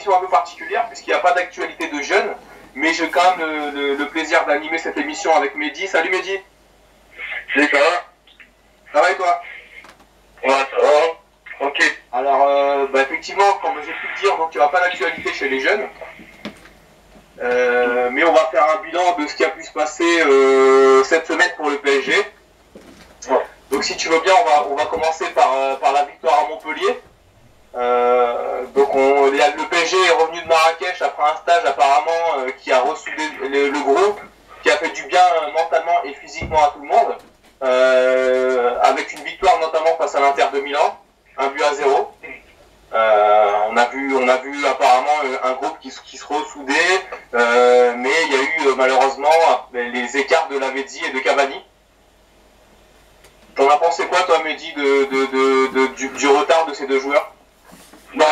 émission un peu particulière puisqu'il n'y a pas d'actualité de jeunes, mais j'ai quand même le plaisir d'animer cette émission avec Mehdi. Salut Mehdi. Salut, ça va? Ça va et toi? Ouais, ça va. Ok. Alors, effectivement, comme j'ai pu le dire, donc il n'y aura pas d'actualité chez les jeunes. Mais on va faire un bilan de ce qui a pu se passer cette semaine pour le PSG. Ouais. Donc si tu veux bien, on va commencer par la victoire à Montpellier. Donc le PSG est revenu de Marrakech après un stage apparemment qui a ressoudé le groupe, qui a fait du bien mentalement et physiquement à tout le monde, avec une victoire notamment face à l'Inter de Milan, 1-0. On a vu apparemment un groupe qui se ressoudait, mais il y a eu malheureusement les écarts de Lavezzi et de Cavani. T'en as pensé quoi toi Mehdi du retard de ces deux joueurs? Bah,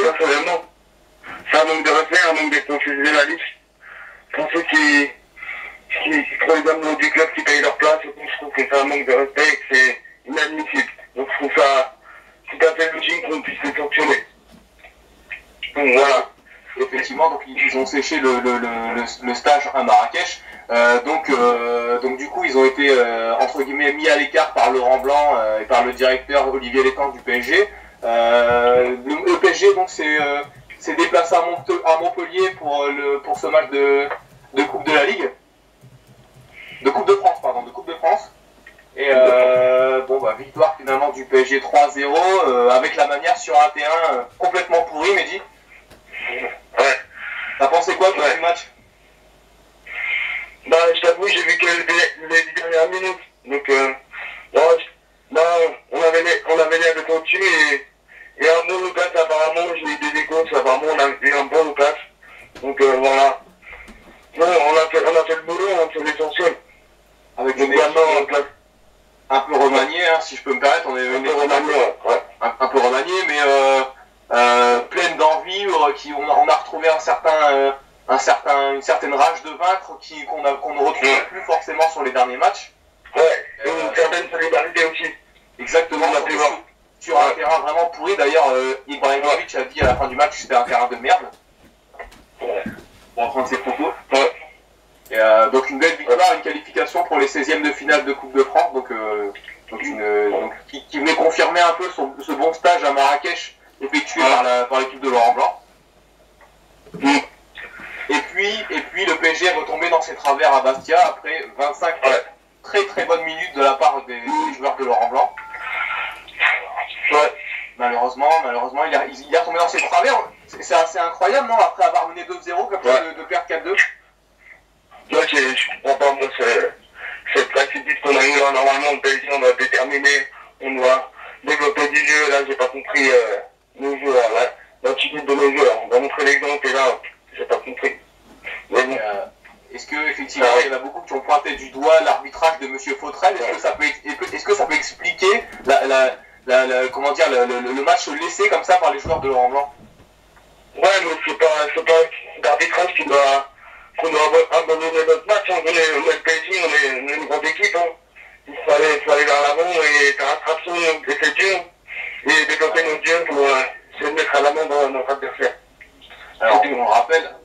personnellement, c'est un manque de respect, un manque de professionnalisme. Pour ceux qui trouvent les hommes du club qui payent leur place, je trouve que c'est un manque de respect et que c'est inadmissible. Donc je trouve ça tout à fait logique qu'on puisse les sanctionner. Donc voilà. Effectivement, donc ils ont séché le stage à Marrakech. Donc du coup, ils ont été entre guillemets mis à l'écart par Laurent Blanc et par le directeur Olivier Létang du PSG. Le PSG donc s'est déplacé à Montpellier pour ce match de Coupe de la Ligue, de Coupe de France pardon, de Coupe de France. Et victoire finalement du PSG 3-0 avec la manière sur un terrain complètement pourri, Mehdi. Ouais. T'as pensé quoi toi du match? Bah, je t'avoue, j'ai vu que les 10 dernières minutes. Donc, on avait l'air de au-dessus et un bon Lucas, apparemment, j'ai eu des échos, apparemment, on a eu un bon Lucas. Donc, voilà. Non, on a fait le boulot, on a fait l'essentiel. Avec une équipe un peu remaniée, hein, si je peux me permettre, on est un peu remanié, ouais. Un peu remaniée, mais pleine d'envie, on a retrouvé une certaine rage de vaincre qu'on ne retrouvait plus forcément sur les derniers matchs. Ouais, et une certaine solidarité aussi. Exactement, sur un terrain vraiment pourri. D'ailleurs, Ibrahimovic a dit à la fin du match que c'était un terrain de merde. Ouais. Pour reprendre ses propos. Ouais. Et, donc une belle victoire, une qualification pour les 16e de finale de Coupe de France, qui venait confirmer un peu ce bon stage à Marrakech effectué par l'équipe de Laurent Blanc. Et puis le PSG est retombé dans ses travers à Bastia après 25 très très bonnes minutes de la part des joueurs de Laurent Blanc. Ouais. Malheureusement, il est retombé dans ses travers. C'est assez incroyable, non? Après avoir mené 2-0, comme ça, de perdre 4-2. Moi, je comprends pas, moi, cette précipite qu'on a eu là, normalement, le PSG, on doit déterminer, on doit développer du jeu, là, j'ai pas compris nos joueurs, là, l'attitude de nos joueurs, on doit montrer l'exemple, et là, j'ai pas compris. Mais bon. Est-ce que effectivement il y en a beaucoup qui ont pointé du doigt l'arbitrage de Monsieur Fautrel? Est-ce que ça peut expliquer le match laissé comme ça par les joueurs de Laurent Blanc? Ouais, mais c'est pas l'arbitrage qu'on doit abandonner notre match. On est le PSG, on est une grande équipe. Hein. Il faut aller vers l'avant et faire attraction de ces dieux et développer nos dieux pour se mettre à l'amont dans notre adversaire. Alors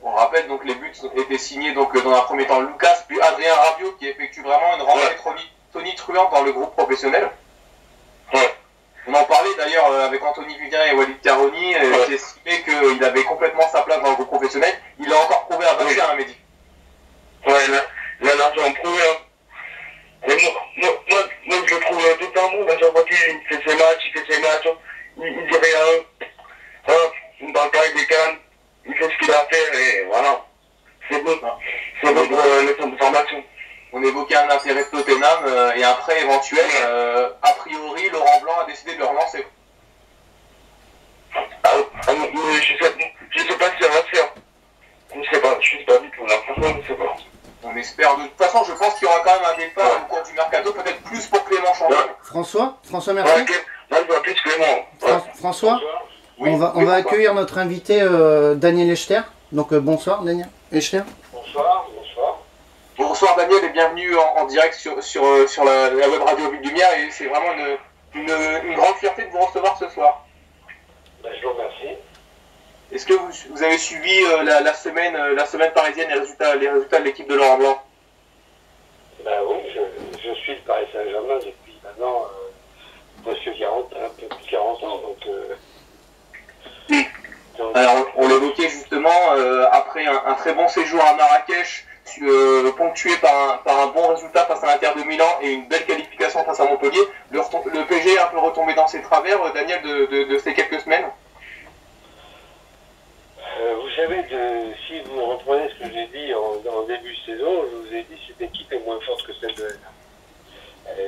on rappelle donc les buts étaient signés donc dans un premier temps Lucas puis Adrien Rabiot qui effectue vraiment une rentrée tonitruante dans le groupe professionnel. Ouais. On en parlait d'ailleurs avec Anthony Vivien et Walid Caroni qui estimaient qu'il avait complètement sa place dans le groupe professionnel. Il l'a encore prouvé à Bastia, Mehdi. Ouais, là, largement prouvé. Hein. Mais moi, je le trouve tout un monde. À chaque fois qu'il fait ses matchs, il dit rien. Il ne parle pas avec des cannes. Il fait ce qu'il a à faire et voilà. C'est bon. C'est bon pour le centre de formation. On évoquait un intérêt de Tottenham et un prêt éventuel. A priori, Laurent Blanc a décidé de le relancer. Mais je sais pas si ça va se faire. Je sais pas du tout. Là, franchement, je sais pas. On espère. De toute façon, je pense qu'il y aura quand même un départ au cours du mercato, peut-être plus pour Clément Chambon. François, merci. Là, je vois plus Clément. François, oui, on va accueillir notre invité Daniel Echter. Donc bonsoir Daniel Echter. Bonsoir. Bonsoir Daniel et bienvenue en direct sur la web radio Ville Lumière et c'est vraiment une grande fierté de vous recevoir ce soir. Ben, je vous remercie. Est-ce que vous avez suivi la semaine parisienne, les résultats de l'équipe de Laurent Blanc? Ben oui, je suis le Paris Saint-Germain depuis maintenant presque 40, un peu plus de 40 ans. Alors, on l'évoquait justement, après un très bon séjour à Marrakech, ponctué par un bon résultat face à l'Inter de Milan et une belle qualification face à Montpellier, le PSG est un peu retombé dans ses travers, Daniel, de ces quelques semaines. Vous savez, si vous reprenez ce que j'ai dit en début de saison, je vous ai dit que cette équipe est moins forte que celle de l'N.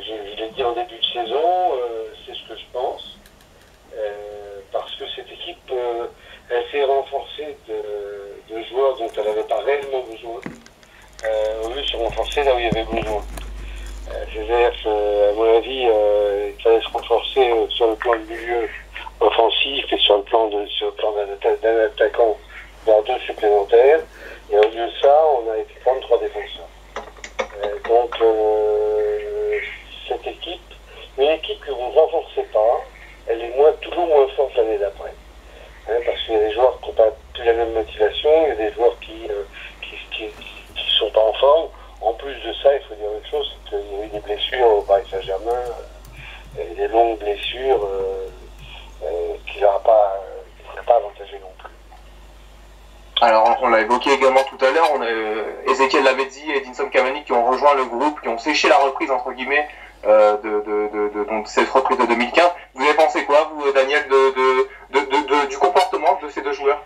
Je l'ai dit en début de saison, c'est ce que je pense, parce que cette équipe, elle s'est renforcée de joueurs dont elle n'avait pas réellement besoin, au lieu de se renforcer là où il y avait besoin. C'est-à-dire qu'à mon avis, il fallait se renforcer sur le plan du milieu offensif et sur le plan d'un attaquant, voire deux supplémentaires. Et au lieu de ça, on a été prendre 3 défenseurs. Donc, cette équipe, une équipe que vous ne renforcez pas, elle est toujours moins forte l'année d'après. Parce qu'il y a des joueurs qui n'ont pas plus la même motivation, il y a des joueurs qui sont pas en forme. En plus de ça, il faut dire une chose, c'est qu'il y a eu des blessures au Paris Saint-Germain, des longues blessures qui ne seraient pas avantagées non plus. Alors, on l'a évoqué également tout à l'heure, Ezequiel Lavezzi et Edinson Cavani qui ont rejoint le groupe, qui ont séché la reprise, entre guillemets, donc cette reprise de 2015. Vous avez pensé quoi, vous, Daniel, du comportement de ces deux joueurs?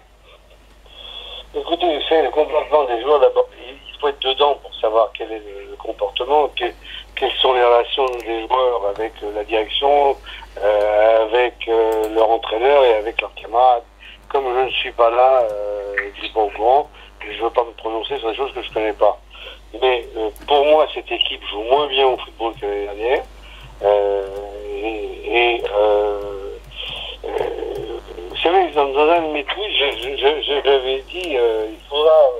Écoutez, c'est le comportement des joueurs. D'abord, il faut être dedans pour savoir quel est le comportement, quelles sont les relations des joueurs avec la direction, avec leur entraîneur et avec leurs camarades. Comme je ne suis pas là, je suis pas au courant, je ne veux pas me prononcer sur des choses que je ne connais pas. Mais pour moi, cette équipe joue moins bien au football que l'année dernière. Vous savez, dans un de mes tweets, j'avais dit il faudra,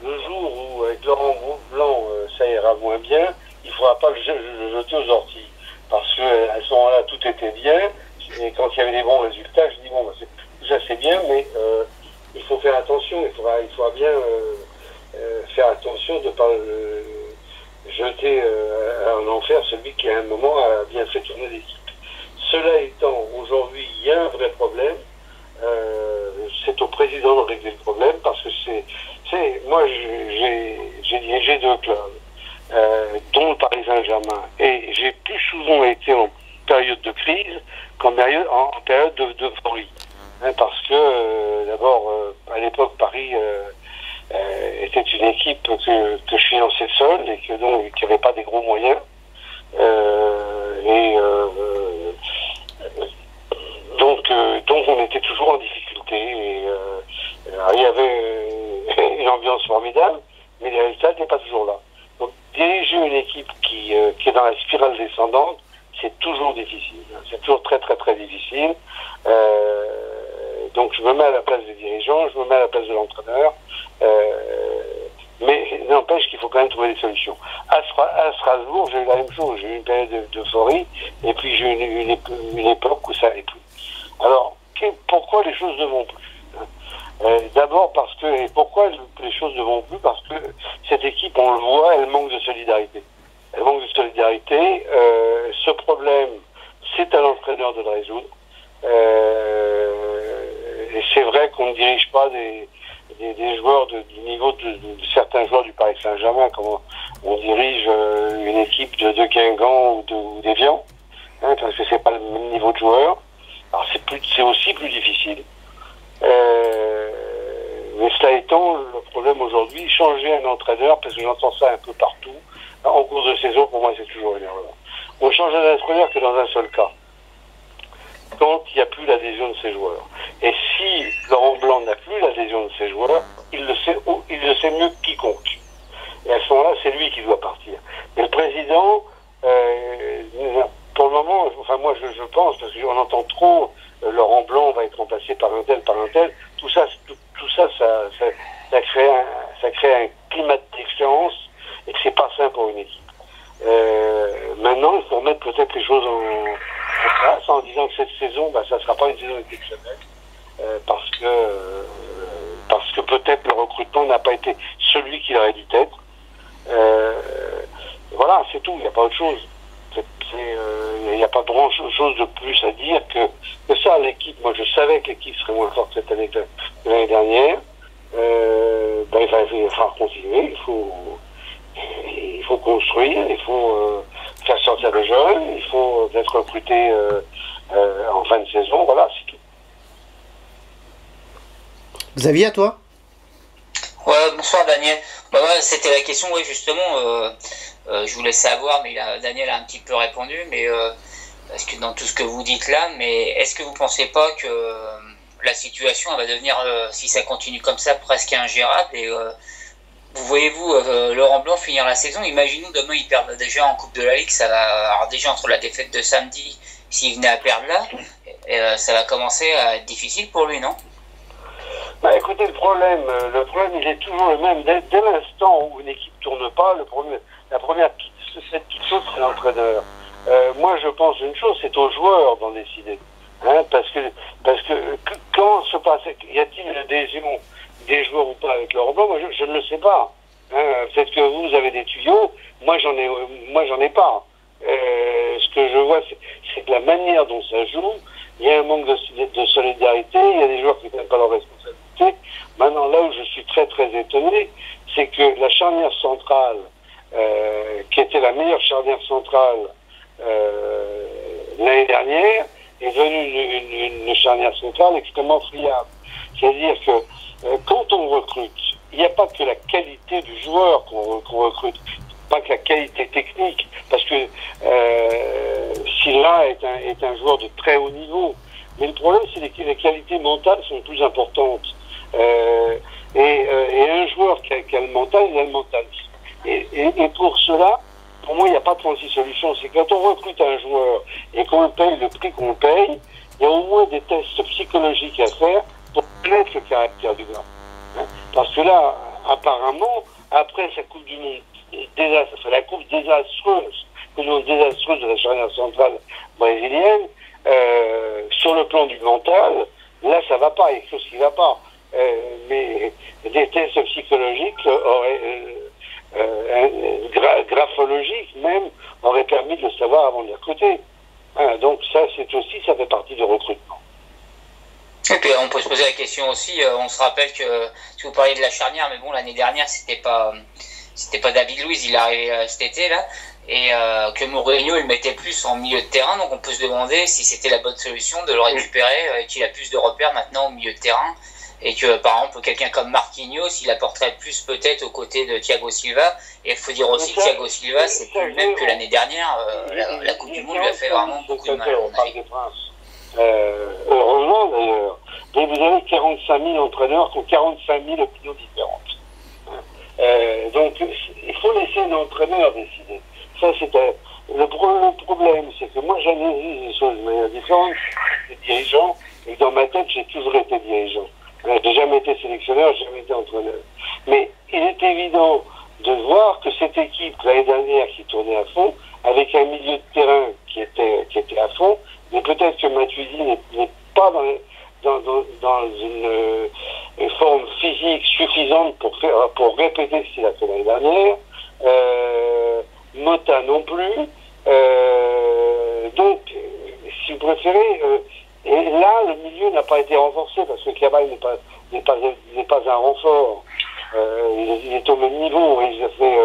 le jour où avec Laurent Blanc ça ira moins bien, il ne faudra pas le jeter aux orties. Parce qu'à ce moment-là, tout était bien. Et quand il y avait des bons résultats, je dis bon, tout ça c'est bien, mais il faut faire attention. Il faudra bien faire attention de ne pas jeter en enfer celui qui à un moment a bien fait tourner l'équipe. Cela étant, aujourd'hui, il y a un vrai problème. C'est au président de régler le problème parce que moi j'ai dirigé 2 clubs, dont le Paris Saint-Germain, et j'ai plus souvent été en période de crise qu'en période d'euphorie. Parce que d'abord, à l'époque, Paris était une équipe que je finançais seul et qui n'avait pas des gros moyens. Donc on était toujours en difficulté et il y avait une ambiance formidable, mais les résultats n'étaient pas toujours là. Donc diriger une équipe qui est dans la spirale descendante, c'est toujours difficile. C'est toujours très très très difficile. Donc je me mets à la place des dirigeants, je me mets à la place de l'entraîneur, mais n'empêche qu'il faut quand même trouver des solutions. À Strasbourg, j'ai eu la même chose, j'ai eu une période d'euphorie, et puis j'ai eu une époque où ça allait plus. Alors, pourquoi les choses ne vont plus? D'abord parce que, et pourquoi les choses ne vont plus? Parce que cette équipe, on le voit, elle manque de solidarité. Elle manque de solidarité. Ce problème, c'est à l'entraîneur de le résoudre. Et c'est vrai qu'on ne dirige pas des joueurs du niveau de certains joueurs du Paris Saint-Germain, comme on dirige une équipe de Guingamp ou d'Évian, parce que c'est pas le même niveau de joueur. Alors c'est aussi plus difficile. Mais cela étant, le problème aujourd'hui, changer un entraîneur, parce que j'entends ça un peu partout, en cours de saison, pour moi c'est toujours une erreur. On change un entraîneur que dans un seul cas, quand il n'y a plus l'adhésion de ses joueurs. Et si Laurent Blanc n'a plus l'adhésion de ses joueurs, il le sait mieux que quiconque. Et à ce moment-là, c'est lui qui doit partir. Mais le président, pour le moment, enfin moi je pense, parce qu'on entend trop, Laurent Blanc va être remplacé par un tel, tout ça crée un climat d'excellence et que c'est pas sain pour une équipe. Maintenant, il faut remettre peut-être les choses en place en disant que cette saison, ça ne sera pas une saison exceptionnelle, parce que n'a pas été celui qu'il aurait dû être. Voilà, c'est tout, il n'y a pas autre chose. Il n'y a pas grand chose de plus à dire que ça. L'équipe, moi je savais que l'équipe serait moins forte cette année que l'année dernière. Il va falloir continuer, il faut construire, il faut faire sortir des jeunes, il faut être recruté en fin de saison, voilà, c'est tout. Xavier, à toi? Ouais, bonsoir Daniel. Bah ouais, c'était la question, oui, justement. Je voulais savoir, mais Daniel a un petit peu répondu, mais parce que dans tout ce que vous dites là, mais est-ce que vous pensez pas que la situation elle va devenir, si ça continue comme ça, presque ingérable et vous voyez-vous Laurent Blanc finir la saison? Imaginons demain ils perdent déjà en Coupe de la Ligue, ça va. Alors déjà entre la défaite de samedi, s'il venait à perdre là, ça va commencer à être difficile pour lui, non? Bah écoutez, le problème il est toujours le même. Dès l'instant où une équipe tourne pas, la première petite chose c'est l'entraîneur. Moi je pense une chose, c'est aux joueurs d'en décider. Hein, parce que quand se passe, y a-t-il une adhésion des joueurs ou pas avec Laurent Blanc? Moi je ne le sais pas. Hein, peut-être que vous avez des tuyaux, moi j'en ai pas. Ce que je vois c'est que la manière dont ça joue, il y a un manque de solidarité, il y a des joueurs qui ne prennent pas leurs responsabilités. Maintenant, là où je suis très très étonné, c'est que la charnière centrale, qui était la meilleure charnière centrale l'année dernière, est devenue une charnière centrale extrêmement friable. C'est-à-dire que quand on recrute, il n'y a pas que la qualité du joueur qu'on recrute, pas que la qualité technique, parce que Sylvain est un joueur de très haut niveau. Mais le problème, c'est que les qualités mentales sont plus importantes. Et un joueur qui a le mental, il a le mentalisme. Et pour cela, pour moi, il n'y a pas de 36 solutions. C'est quand on recrute un joueur et qu'on le paye le prix qu'on le paye, il y a au moins des tests psychologiques à faire pour connaître le caractère du gars. Hein? Parce que là, apparemment, après sa Coupe du Monde désastreuse, la Coupe désastreuse, de la charnière centrale brésilienne, sur le plan du mental, là ça va pas, il y a quelque chose qui va pas. Mais des tests psychologiques graphologiques même auraient permis de le savoir avant de les recruter. Hein, donc ça ça fait partie du recrutement. Et puis on peut se poser la question aussi, on se rappelle que si vous parliez de la charnière, mais bon l'année dernière c'était pas David Luiz, il est arrivé cet été là, et que Mourinho il mettait plus en milieu de terrain, donc on peut se demander si c'était la bonne solution de le récupérer, qu'il a plus de repères maintenant au milieu de terrain, et que par exemple quelqu'un comme Marquinhos il apporterait plus peut-être aux côtés de Thiago Silva, et il faut dire aussi que Thiago Silva c'est plus le même que l'année dernière, la Coupe du Monde lui a fait vraiment beaucoup de mal. Heureusement d'ailleurs, mais vous avez 45 000 entraîneurs qui ont 45 000 opinions différentes. Donc il faut laisser l'entraîneur décider. Ça c'est le problème, c'est que moi j'analyse les choses de manière différente des dirigeants, et dans ma tête j'ai toujours été dirigeant. J'ai jamais été sélectionneur, j'ai jamais été entraîneur. Mais il est évident de voir que cette équipe l'année dernière qui tournait à fond, avec un milieu de terrain qui était à fond, mais peut-être que Matuidi n'est pas dans une forme physique suffisante pour répéter ce qu'il a fait l'année dernière. Mota non plus. Donc, si vous préférez, et là, le milieu n'a pas été renforcé parce que Cabaye n'est pas un renfort. Il est au même niveau. Il a fait,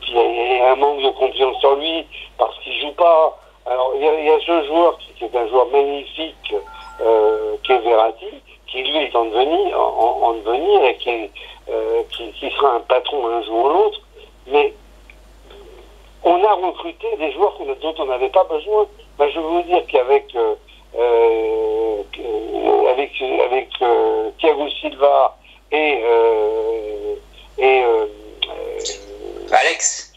puis il y a un manque de confiance en lui parce qu'il joue pas. Alors, il y a ce joueur qui est un joueur magnifique, qui est Verratti, qui lui est en devenir et qui sera un patron un jour ou l'autre. Mais on a recruté des joueurs dont on n'avait pas besoin. Ben, je veux vous dire qu'avec Thiago Silva et Alex.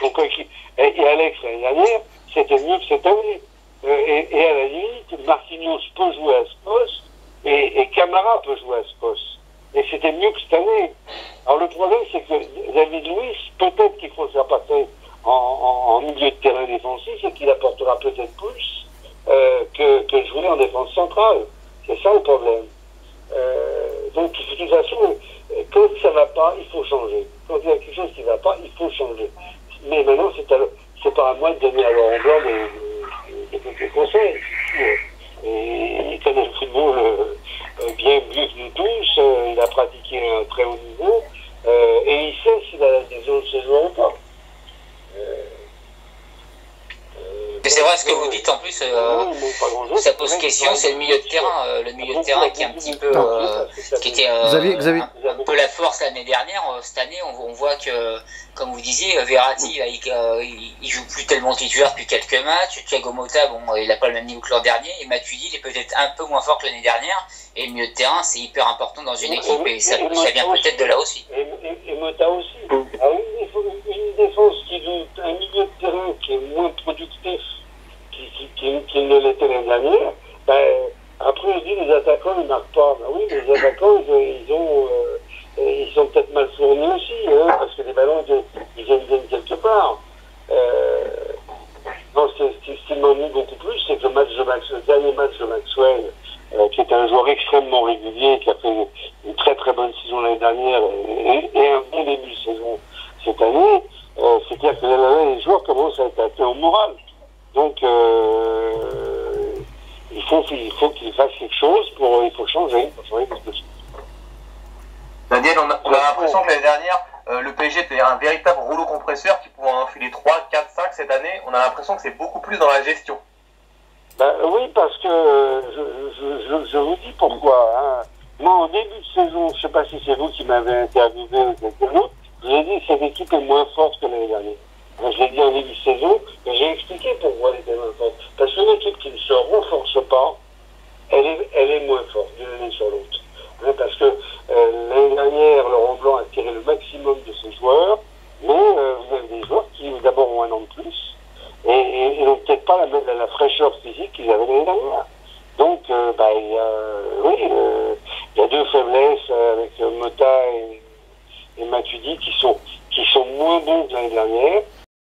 Et Alex l'année dernière, c'était mieux que cette année. Et à la limite, Marquinhos peut jouer à ce poste et Camara peut jouer à ce poste. Et c'était mieux que cette année. Alors le problème, c'est que David Luiz, peut-être qu'il faut faire passer en milieu de terrain défensif et qu'il apportera peut-être plus que de jouer en défense centrale. C'est ça le problème. Donc, de toute façon, quand ça va pas, il faut changer. Quand il y a quelque chose qui va pas, il faut changer. Mais maintenant, c'est pas à moi de donner à Laurent Blanc des conseils. Et il connaît le football bien mieux que nous tous. Il a pratiqué à un très haut niveau. Et il sait s'il a l'adhésion de ses joueurs ou pas. Mais c'est vrai ce que vous dites en plus, ça pose question, c'est le milieu de terrain, qui est un petit peu, qui était un peu la force l'année dernière. Cette année, on voit que, comme vous disiez, Verratti, il joue plus tellement titulaire depuis quelques matchs. Thiago Motta, bon, il n'a pas le même niveau que l'an dernier. Et Matuidi, il est peut-être un peu moins fort que l'année dernière. Et le milieu de terrain, c'est hyper important dans une équipe et ça vient peut-être de là aussi. Et Motta aussi. Ah oui, il faut une défense un milieu de terrain qui est moins productif qu'il ne l'était l'année dernière. Après, on dit les attaquants ne marquent pas. Oui, les attaquants, ils sont peut-être mal fournis aussi, parce que les ballons, ils viennent quelque part. Non, ce qui m'ennuie beaucoup plus, c'est que le dernier match de Maxwell, qui est un joueur extrêmement régulier, qui a fait une très très bonne saison l'année dernière et un bon début de saison cette année, c'est-à-dire que les joueurs commencent à être atteints au moral. Donc, il faut qu'il fasse quelque chose il faut changer quelque chose. Daniel, on a l'impression que l'année dernière, le PSG était un véritable rouleau compresseur qui pouvait en enfiler 3, 4, 5 cette année. On a l'impression que c'est beaucoup plus dans la gestion. Oui, parce que je vous dis pourquoi. Hein. Moi, au début de saison, je ne sais pas si c'est vous qui m'avez interviewé ou quelqu'un d'autre, je vous ai dit que cette équipe est moins forte que l'année dernière. Je l'ai dit en début de saison, mais j'ai expliqué pourquoi elle était moins forte. Parce qu'une équipe qui ne se renforce pas, elle est moins forte d'une année sur l'autre. Hein, parce que l'année dernière, Laurent Blanc a tiré le maximum de ses joueurs, mais vous avez des joueurs qui d'abord ont un an de plus et n'ont peut-être pas la fraîcheur physique qu'ils avaient l'année dernière. Donc, il y a deux faiblesses avec Motta et Matuidi qui sont moins bons que l'année dernière.